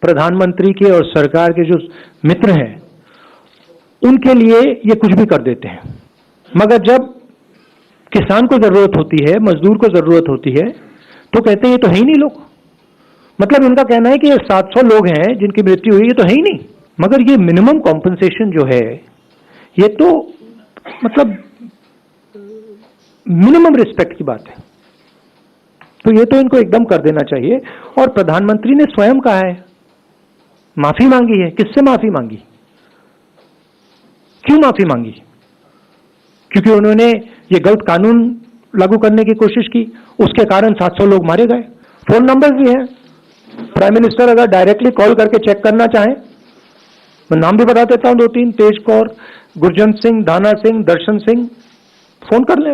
S10: प्रधानमंत्री के और सरकार के जो मित्र हैं उनके लिए ये कुछ भी कर देते हैं, मगर जब किसान को जरूरत होती है, मजदूर को जरूरत होती है तो कहते हैं ये तो है ही नहीं लोग। मतलब उनका कहना है कि ये 700 लोग हैं जिनकी मृत्यु हुई, ये तो है ही नहीं। मगर ये मिनिमम कॉम्पनसेशन जो है ये तो मतलब मिनिमम रिस्पेक्ट की बात है, तो ये तो इनको एकदम कर देना चाहिए। और प्रधानमंत्री ने स्वयं कहा है माफी मांगी है। किससे माफी मांगी? क्यों माफी मांगी? क्योंकि उन्होंने ये गलत कानून लागू करने की कोशिश की, उसके कारण 700 लोग मारे गए। फोन नंबर भी है, प्राइम मिनिस्टर अगर डायरेक्टली कॉल करके चेक करना चाहें, मैं नाम भी बता देता हूं, 2-3, तेज कौर, गुरजंत सिंह, दाना सिंह, दर्शन सिंह, फोन कर ले।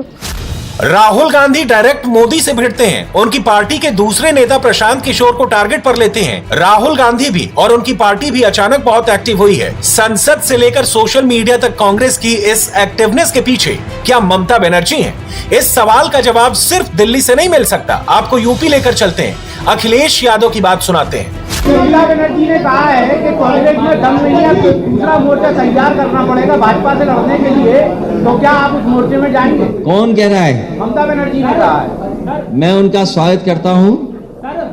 S2: राहुल गांधी डायरेक्ट मोदी से भिड़ते हैं, उनकी पार्टी के दूसरे नेता प्रशांत किशोर को टारगेट पर लेते हैं। राहुल गांधी भी और उनकी पार्टी भी अचानक बहुत एक्टिव हुई है। संसद से लेकर सोशल मीडिया तक कांग्रेस की इस एक्टिवनेस के पीछे क्या ममता बनर्जी हैं? इस सवाल का जवाब सिर्फ दिल्ली से नहीं मिल सकता। आपको यूपी लेकर चलते हैं, अखिलेश यादव की बात सुनाते हैं।
S14: ममता बनर्जी ने कहा है कि कांग्रेस में दम नहीं है, तो दूसरा मोर्चा तैयार करना पड़ेगा भाजपा से लड़ने के लिए, तो क्या आप उस मोर्चे में जाएंगे?
S15: कौन कह रहा है?
S14: ममता बनर्जी ने कहा है।
S15: मैं उनका स्वागत करता हूं,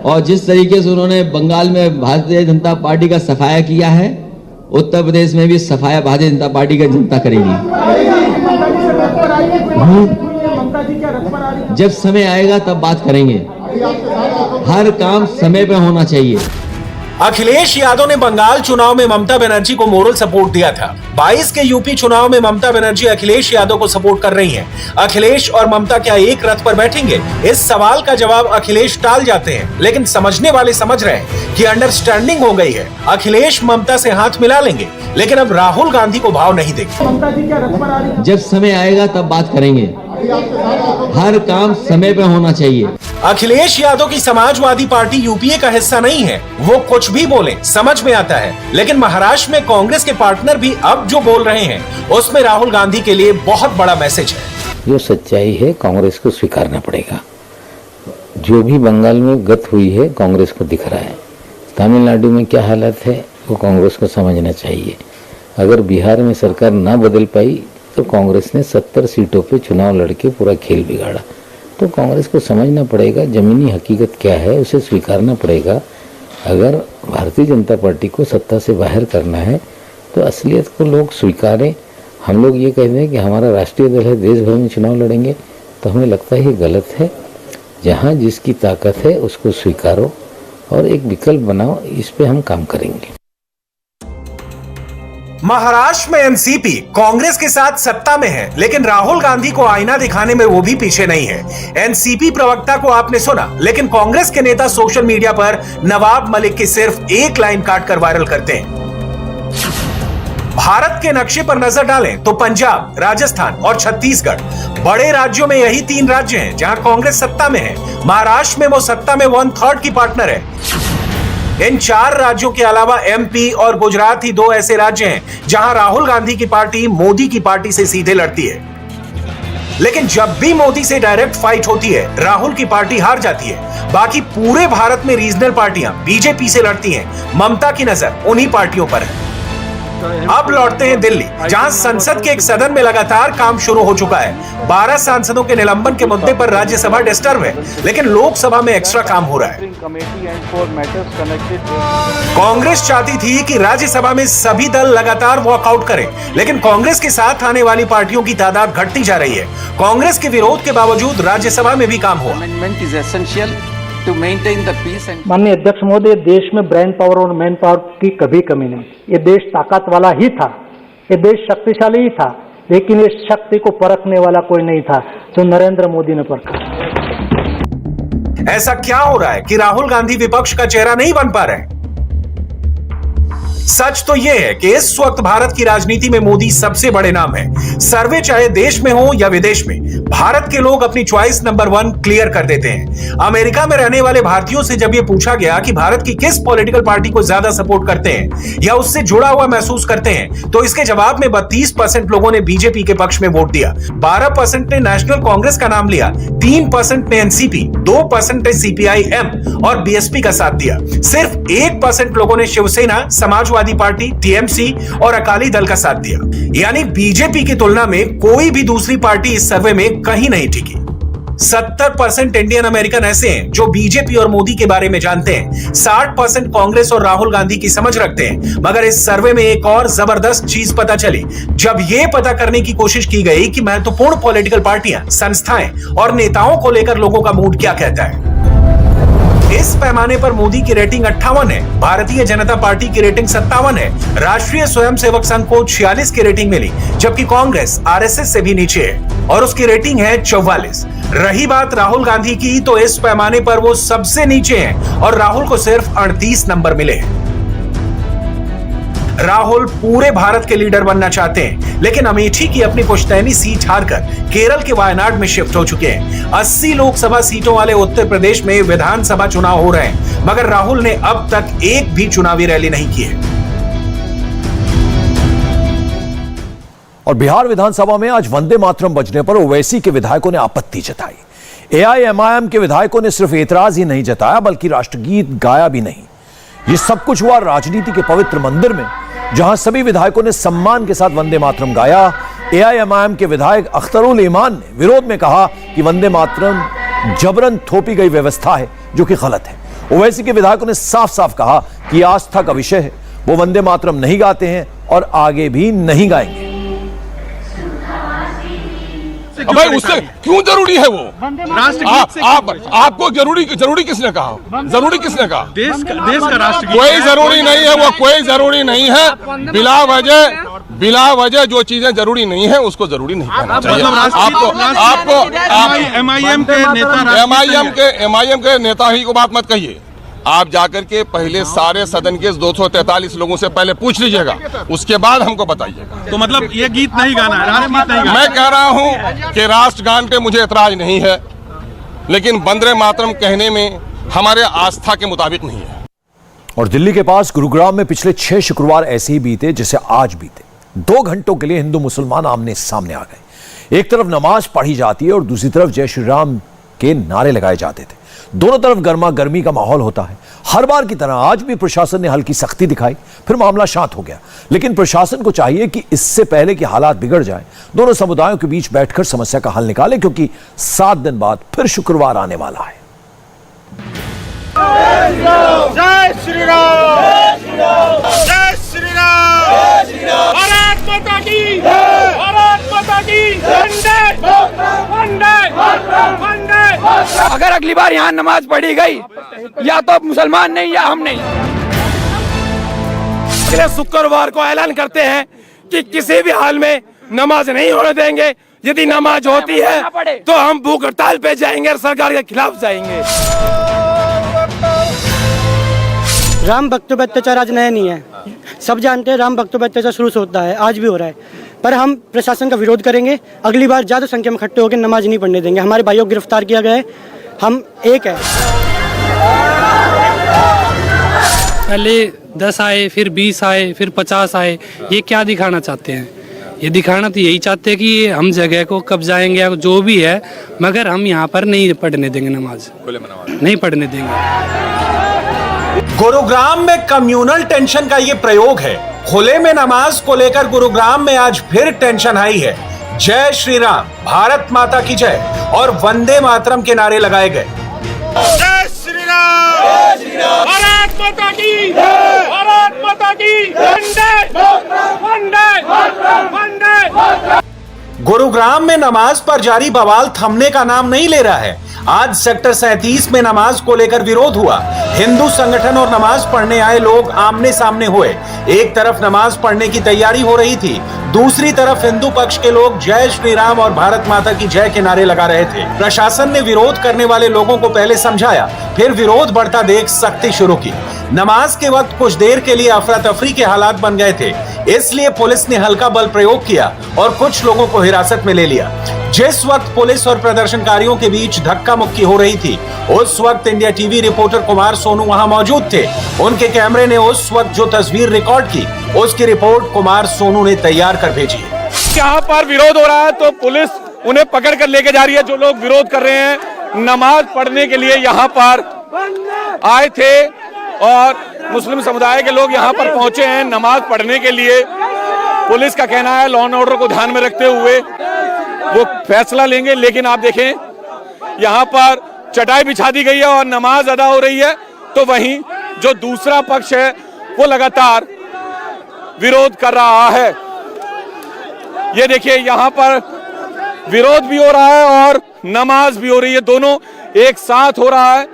S15: और जिस तरीके से उन्होंने बंगाल में भारतीय जनता पार्टी का सफाया किया है, उत्तर प्रदेश में भी सफाया भारतीय जनता पार्टी का जनता करेगी। जब समय आएगा तब बात करेंगे। हर काम समय पे होना चाहिए।
S2: अखिलेश यादव ने बंगाल चुनाव में ममता बनर्जी को मोरल सपोर्ट दिया था। 22 के यूपी चुनाव में ममता बनर्जी अखिलेश यादव को सपोर्ट कर रही हैं। अखिलेश और ममता क्या एक रथ पर बैठेंगे? इस सवाल का जवाब अखिलेश टाल जाते हैं, लेकिन समझने वाले समझ रहे हैं कि अंडरस्टैंडिंग हो गई है। अखिलेश ममता से हाथ मिला लेंगे, लेकिन अब राहुल गांधी को भाव नहीं देंगे।
S15: जब समय आएगा तब बात करेंगे। हर काम समय पे होना चाहिए।
S2: अखिलेश यादव की समाजवादी पार्टी यूपीए का हिस्सा नहीं है। वो कुछ भी बोले समझ में आता है, लेकिन महाराष्ट्र में कांग्रेस के पार्टनर भी अब जो बोल रहे हैं उसमें राहुल गांधी के लिए बहुत बड़ा मैसेज है।
S4: जो सच्चाई है कांग्रेस को स्वीकारना पड़ेगा। जो भी बंगाल में गत हुई है कांग्रेस को दिख रहा है। तमिलनाडु में क्या हालत है वो कांग्रेस को समझना चाहिए। अगर बिहार में सरकार ना बदल पाई तो कांग्रेस ने 70 सीटों पे चुनाव लड़के पूरा खेल बिगाड़ा। तो कांग्रेस को समझना पड़ेगा जमीनी हकीकत क्या है, उसे स्वीकारना पड़ेगा। अगर भारतीय जनता पार्टी को सत्ता से बाहर करना है तो असलियत को लोग स्वीकारें। हम लोग ये कहते हैं कि हमारा राष्ट्रीय दल है, देश भर में चुनाव लड़ेंगे, तो हमें लगता है ये गलत है। जहाँ जिसकी ताकत है उसको स्वीकारो और एक विकल्प बनाओ, इस पे हम काम करेंगे।
S2: महाराष्ट्र में एनसीपी कांग्रेस के साथ सत्ता में है, लेकिन राहुल गांधी को आईना दिखाने में वो भी पीछे नहीं है। एनसीपी प्रवक्ता को आपने सुना, लेकिन कांग्रेस के नेता सोशल मीडिया पर नवाब मलिक की सिर्फ एक लाइन काटकर वायरल करते हैं। भारत के नक्शे पर नजर डालें तो पंजाब, राजस्थान और छत्तीसगढ़ बड़े राज्यों में यही 3 राज्य हैं जहां कांग्रेस सत्ता में है। महाराष्ट्र में वो सत्ता में 1/3 की पार्टनर है। इन 4 राज्यों के अलावा एमपी और गुजरात ही 2 ऐसे राज्य हैं जहां राहुल गांधी की पार्टी मोदी की पार्टी से सीधे लड़ती है। लेकिन जब भी मोदी से डायरेक्ट फाइट होती है राहुल की पार्टी हार जाती है। बाकी पूरे भारत में रीजनल पार्टियां बीजेपी से लड़ती हैं। ममता की नजर उन्हीं पार्टियों पर है। अब लौटते हैं दिल्ली, जहां संसद के एक सदन में लगातार काम शुरू हो चुका है। 12 सांसदों के निलंबन के मुद्दे पर राज्यसभा डिस्टर्ब है, लेकिन लोकसभा में एक्स्ट्रा काम हो रहा है। कांग्रेस चाहती थी कि राज्यसभा में सभी दल लगातार वॉकआउट करें, लेकिन कांग्रेस के साथ आने वाली पार्टियों की तादाद घटती जा रही है। कांग्रेस के विरोध के बावजूद राज्यसभा में भी काम हुआ।
S8: माननीय अध्यक्ष महोदय, देश में ब्रेन पावर और मैन पावर की कभी कमी नहीं। ये देश ताकत वाला ही था, ये देश शक्तिशाली ही था, लेकिन इस शक्ति को परखने वाला कोई नहीं था जो नरेंद्र मोदी ने परखा।
S2: ऐसा क्या हो रहा है कि राहुल गांधी विपक्ष का चेहरा नहीं बन पा रहे? सच तो यह है कि इस वक्त भारत की राजनीति में मोदी सबसे बड़े नाम है। सर्वे चाहे देश में हो या विदेश में, भारत के लोग अपनी चॉइस नंबर 1 क्लियर कर देते हैं। अमेरिका में रहने वाले भारतीयों से जब यह पूछा गया कि भारत की किस पॉलिटिकल पार्टी को ज्यादा सपोर्ट करते हैं या उससे जुड़ा हुआ महसूस करते हैं, तो इसके जवाब में 32% लोगों ने बीजेपी के पक्ष में वोट दिया, 12% ने नेशनल कांग्रेस का नाम लिया, 3% ने एनसीपी, 2% ने सीपीआई-एम और बीएसपी का साथ दिया। सिर्फ 1% लोगों ने शिवसेना, समाजवादी पार्टी, टीएमसी और अकाली दल का साथ दिया। यानी बीजेपी की तुलना में कोई भी दूसरी पार्टी इस सर्वे में कहीं नहीं टिकी। 70% इंडियन अमेरिकन ऐसे हैं जो बीजेपी और मोदी के बारे में जानते हैं। 60% कांग्रेस और राहुल गांधी की समझ रखते हैं। मगर इस सर्वे में एक और जबरदस्त चीज पता चली। जब यह पता करने की कोशिश की गई कि महत्वपूर्ण पॉलिटिकल पार्टियां, संस्थाएं और नेताओं को लेकर लोगों का मूड क्या कहता है, इस पैमाने पर मोदी की रेटिंग 58 है, भारतीय जनता पार्टी की रेटिंग 57 है, राष्ट्रीय स्वयंसेवक संघ को 46 की रेटिंग मिली, जबकि कांग्रेस आरएसएस से भी नीचे है और उसकी रेटिंग है 44। रही बात राहुल गांधी की, तो इस पैमाने पर वो सबसे नीचे हैं और राहुल को सिर्फ 38 नंबर मिले हैं। राहुल पूरे भारत के लीडर बनना चाहते हैं, लेकिन अमेठी की अपनी पुश्तैनी सीट हारकर केरल के वायनाड में शिफ्ट हो चुके हैं। 80 लोकसभा सीटों वाले उत्तर प्रदेश में विधानसभा चुनाव हो रहे हैं, मगर राहुल ने अब तक एक भी चुनावी रैली नहीं की है।
S1: और बिहार विधानसभा में आज वंदे मातरम बजने पर ओवैसी के विधायकों ने आपत्ति जताई। एआईएमआईएम के विधायकों ने सिर्फ एतराज ही नहीं जताया, बल्कि राष्ट्रगीत गाया भी नहीं। ये सब कुछ हुआ राजनीति के पवित्र मंदिर में, जहां सभी विधायकों ने सम्मान के साथ वंदे मातरम गाया। एआईएमआईएम के विधायक अख्तरुल ईमान ने विरोध में कहा कि वंदे मातरम जबरन थोपी गई व्यवस्था है, जो कि गलत है। ओवैसी के विधायकों ने साफ साफ कहा कि आस्था का विषय है, वो वंदे मातरम नहीं गाते हैं और आगे भी नहीं गाएंगे।
S16: भाई उससे क्यों जरूरी है वो? आपको जरूरी किसने कहा? जरूरी किसने कहा? देश का राष्ट्रगीत कोई जरूरी नहीं है, वो कोई जरूरी नहीं है। बिला वजह जो चीजें जरूरी नहीं है उसको जरूरी नहीं करना चाहिए। आपको एमआईएम के नेता ही को बात मत कहिए। आप जाकर के पहले सारे सदन के 243 लोगों से पहले पूछ लीजिएगा, उसके बाद हमको बताइएगा।
S17: तो मतलब ये गीत नहीं गाना है, राष्ट्रगीत नहीं गाना।
S16: मैं कह रहा हूं कि राष्ट्रगान पे मुझे एतराज नहीं है, लेकिन वंदे मातरम कहने में हमारे आस्था के मुताबिक नहीं है।
S1: और दिल्ली के पास गुरुग्राम में पिछले 6 शुक्रवार ऐसे ही बीते जैसे आज बीते। 2 घंटों के लिए हिंदू मुसलमान आमने सामने आ गए। एक तरफ नमाज पढ़ी जाती है और दूसरी तरफ जय श्री राम के नारे लगाए जाते थे। दोनों तरफ गर्मा गर्मी का माहौल होता है। हर बार की तरह आज भी प्रशासन ने हल्की सख्ती दिखाई, फिर मामला शांत हो गया। लेकिन प्रशासन को चाहिए कि इससे पहले कि हालात बिगड़ जाएं, दोनों समुदायों के बीच बैठकर समस्या का हल निकाले, क्योंकि 7 दिन बाद फिर शुक्रवार आने वाला है।
S17: जय श्री राम, जय श्री राम, भारत माता की, भारत माता की, वंदे वंदे वंदे।
S18: अगर अगली बार यहाँ नमाज पढ़ी गई, या तो मुसलमान नहीं या हम नहीं। अगले शुक्रवार को ऐलान करते हैं कि किसी भी हाल में नमाज नहीं होने देंगे। यदि नमाज होती है तो हम भूख हड़ताल पे जाएंगे और सरकार के खिलाफ जाएंगे।
S19: राम भक्तों पर अत्याचार आज नया नहीं है, सब जानते हैं। राम भक्तों पर अत्याचार शुरू से होता है, आज भी हो रहा है, पर हम प्रशासन का विरोध करेंगे। अगली बार ज्यादा संख्या में इकट्ठे होकर नमाज नहीं पढ़ने देंगे। हमारे भाइयों को गिरफ्तार किया गया है, हम एक है।
S20: पहले 10 आए, फिर 20 आए, फिर 50 आए, ये क्या दिखाना चाहते हैं? ये दिखाना तो यही चाहते हैं कि हम जगह को कब्जाएंगे या जो भी है, मगर हम यहाँ पर नहीं पढ़ने देंगे, नमाज नहीं पढ़ने देंगे।
S2: गुरुग्राम में कम्युनल टेंशन का ये प्रयोग है। खुले में नमाज को लेकर गुरुग्राम में आज फिर टेंशन आई है। जय श्री राम, भारत माता की जय और वंदे मातरम के नारे लगाए गए।
S17: जय श्री राम, भारत माता की, भारत माता की, वंदे वंदे वंदे।
S2: गुरुग्राम में नमाज पर जारी बवाल थमने का नाम नहीं ले रहा है। आज सेक्टर 37 में नमाज को लेकर विरोध हुआ। हिंदू संगठन और नमाज पढ़ने आए लोग आमने सामने हुए। एक तरफ नमाज पढ़ने की तैयारी हो रही थी, दूसरी तरफ हिंदू पक्ष के लोग जय श्री राम और भारत माता की जय के नारे लगा रहे थे। प्रशासन ने विरोध करने वाले लोगों को पहले समझाया, फिर विरोध बढ़ता देख सख्ती शुरू की। नमाज के वक्त कुछ देर के लिए अफरा तफरी के हालात बन गए थे, इसलिए पुलिस ने हल्का बल प्रयोग किया और कुछ लोगों को हिरासत में ले लिया। जिस वक्त पुलिस और प्रदर्शनकारियों के बीच धक्का मुक्की हो रही थी, उस वक्त India TV reporter Kumar Sonu वहां मौजूद थे। उनके कैमरे ने उस वक्त जो तस्वीर रिकॉर्ड की, उसकी रिपोर्ट कुमार सोनू ने तैयार कर भेजी।
S18: यहाँ पर विरोध हो रहा है तो पुलिस उन्हें पकड़ कर लेके जा रही है। जो लोग विरोध कर रहे हैं, नमाज पढ़ने के लिए यहाँ पर आए थे और मुस्लिम समुदाय के लोग यहाँ पर पहुंचे हैं नमाज पढ़ने के लिए। पुलिस का कहना है लॉ एंड ऑर्डर को ध्यान में रखते हुए वो फैसला लेंगे, लेकिन आप देखें यहाँ पर चटाई बिछा दी गई है और नमाज अदा हो रही है, तो वहीं जो दूसरा पक्ष है वो लगातार विरोध कर रहा है। ये देखिए यहाँ पर विरोध भी हो रहा है और नमाज भी हो रही है, दोनों एक साथ हो रहा है।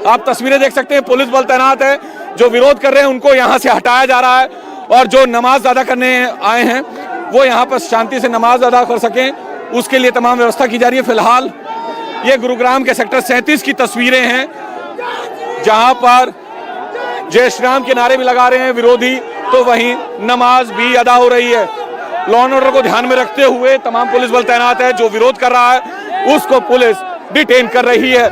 S18: आप तस्वीरें देख सकते हैं, पुलिस बल तैनात है। जो विरोध कर रहे हैं उनको यहाँ से हटाया जा रहा है और जो नमाज अदा करने आए हैं वो यहाँ पर शांति से नमाज अदा कर सकें, उसके लिए तमाम व्यवस्था की जा रही है। फिलहाल ये गुरुग्राम के सेक्टर 37 की तस्वीरें हैं, जहां पर जय श्री राम के नारे भी लगा रहे हैं विरोधी, तो वहीं नमाज भी अदा हो रही है। लॉ एंड ऑर्डर को ध्यान में रखते हुए तमाम पुलिस बल तैनात है। जो विरोध कर रहा है उसको पुलिस डिटेन कर रही है।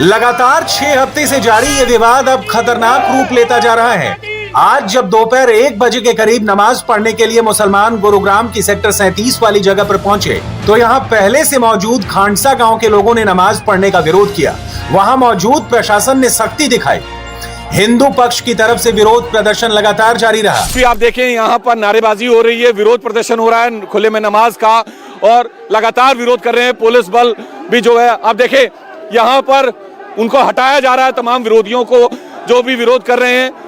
S2: लगातार 6 हफ्ते से जारी ये विवाद अब खतरनाक रूप लेता जा रहा है। आज जब दोपहर 1 बजे के करीब नमाज पढ़ने के लिए मुसलमान गुरुग्राम की सेक्टर 37 वाली जगह पर पहुंचे, तो यहां पहले से मौजूद खांडसा गांव के लोगों ने नमाज पढ़ने का विरोध किया। वहां मौजूद प्रशासन ने सख्ती दिखाई। हिंदू पक्ष की तरफ से विरोध प्रदर्शन लगातार जारी रहा।
S18: आप देखें यहाँ पर नारेबाजी हो रही है, विरोध प्रदर्शन हो रहा है खुले में नमाज का, और लगातार विरोध कर रहे हैं। पुलिस बल भी जो है, आप देखें यहाँ पर उनको हटाया जा रहा है, तमाम विरोधियों को जो भी विरोध कर रहे हैं।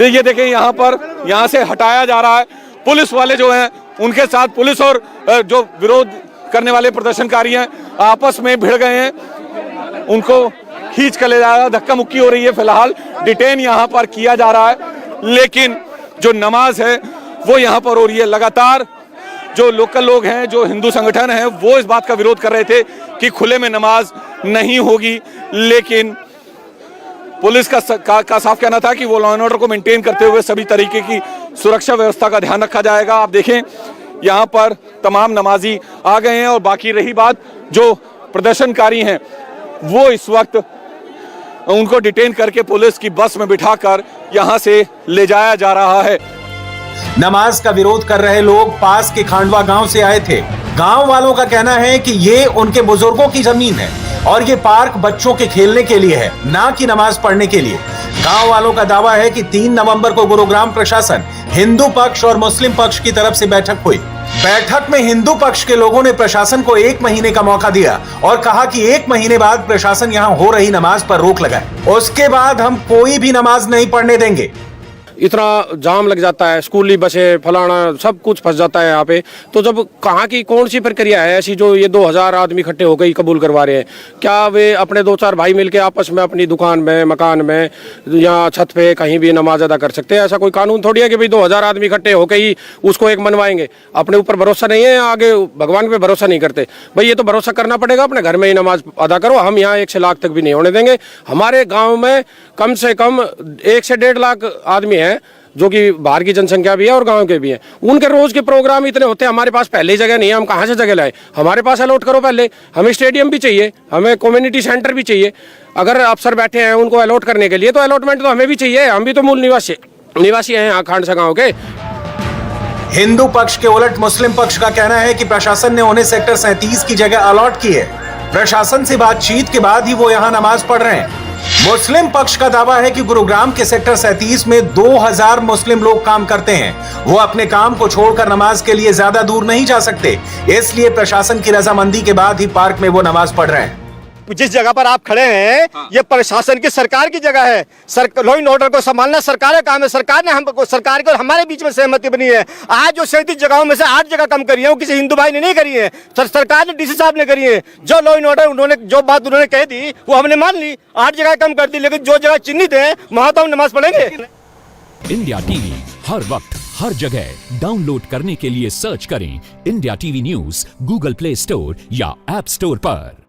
S18: ये देखें यहाँ पर, यहाँ से हटाया जा रहा है। पुलिस वाले जो हैं उनके साथ पुलिस और जो विरोध करने वाले प्रदर्शनकारी हैं आपस में भिड़ गए हैं, उनको खींच कर ले जा रहा है, धक्का मुक्की हो रही है। फिलहाल डिटेन यहाँ पर किया जा रहा है, लेकिन जो नमाज है वो यहाँ पर हो रही है। लगातार जो लोकल लोग हैं, जो हिंदू संगठन हैं, वो इस बात का विरोध कर रहे थे कि खुले में नमाज नहीं होगी, लेकिन पुलिस का साफ कहना था कि वो लॉ एंड ऑर्डर को मेंटेन करते हुए सभी तरीके की सुरक्षा व्यवस्था का ध्यान रखा जाएगा। आप देखें यहाँ पर तमाम नमाजी आ गए हैं, और बाकी रही बात जो प्रदर्शनकारी हैं वो इस वक्त उनको डिटेन करके पुलिस की बस में बिठाकर यहाँ से ले जाया जा रहा है।
S2: नमाज का विरोध कर रहे लोग पास के खांडवा गांव से आए थे। गांव वालों का कहना है कि ये उनके बुजुर्गों की जमीन है और ये पार्क बच्चों के खेलने के लिए है, ना कि नमाज पढ़ने के लिए। गांव वालों का दावा है कि 3 नवंबर को गुरुग्राम प्रशासन, हिंदू पक्ष और मुस्लिम पक्ष की तरफ से बैठक हुई। बैठक में हिंदू पक्ष के लोगों ने प्रशासन को 1 महीने का मौका दिया और कहा कि 1 महीने बाद प्रशासन यहां हो रही नमाज पर रोक लगाए। उसके बाद हम कोई भी नमाज नहीं पढ़ने देंगे।
S21: इतना जाम लग जाता है, स्कूली बसें फलाना सब कुछ फंस जाता है यहाँ पे। तो जब कहाँ की कौन सी प्रक्रिया है ऐसी जो ये 2000 आदमी इकट्ठे होकर ही कबूल करवा रहे हैं? क्या वे अपने 2-4 भाई मिलके आपस में अपनी दुकान में, मकान में या छत पे कहीं भी नमाज अदा कर सकते हैं? ऐसा कोई कानून थोड़ी है कि भाई 2000 आदमी इकट्ठे होकर ही उसको एक मनवाएंगे। अपने ऊपर भरोसा नहीं है, आगे भगवान पे भरोसा नहीं करते। भाई ये तो भरोसा करना पड़ेगा, अपने घर में ही नमाज अदा करो। हम यहाँ 1 से लाख तक भी नहीं होने देंगे। हमारे गाँव में कम से कम 1 से 1.5 लाख आदमी हैं, जो कि बाहर की जनसंख्या भी है और गांव के भी हैं। उनके रोज के प्रोग्राम इतने होते हैं, हमारे पास पहले ही जगह नहीं है, हम कहाँ से जगह लाए? हमारे पास अलॉट करो पहले। हमें स्टेडियम भी चाहिए, हमें कम्युनिटी सेंटर भी चाहिए। अगर अफसर बैठे हैं उनको अलॉट करने के लिए, तो अलॉटमेंट तो हमें भी चाहिए। हम भी तो मूल निवासी हैं यहाँ खांडसा गाँव के।
S2: हिंदू पक्ष के उलट मुस्लिम पक्ष का कहना है कि प्रशासन ने उन्हें सेक्टर 37 की जगह अलॉट की है। प्रशासन से बातचीत के बाद ही वो यहाँ नमाज पढ़ रहे हैं। मुस्लिम पक्ष का दावा है कि गुरुग्राम के सेक्टर 37 में 2000 मुस्लिम लोग काम करते हैं। वो अपने काम को छोड़कर नमाज के लिए ज्यादा दूर नहीं जा सकते, इसलिए प्रशासन की रजामंदी के बाद ही पार्क में वो नमाज पढ़ रहे हैं।
S22: जिस जगह पर आप खड़े हैं ये प्रशासन की, सरकार की जगह है। लॉ एंड ऑर्डर को संभालना सरकार का काम है। सरकार ने हमको, सरकार को हमारे बीच में सहमति बनी है। आज जो 37 जगहों में से 8 जगह कम करी है वो किसी हिंदू भाई ने नहीं करी है, सरकार ने, डीसी साहब ने करी है। जो लॉ एंड ऑर्डर उन्होंने, जो बात उन्होंने कह दी वो हमने मान ली, 8 जगह कम कर दी, लेकिन जो जगह चिन्हित है वहां तो हम नमाज पढ़ेंगे।
S23: इंडिया टीवी हर वक्त हर जगह डाउनलोड करने के लिए सर्च करें India TV news Google play store या ऐप स्टोर पर।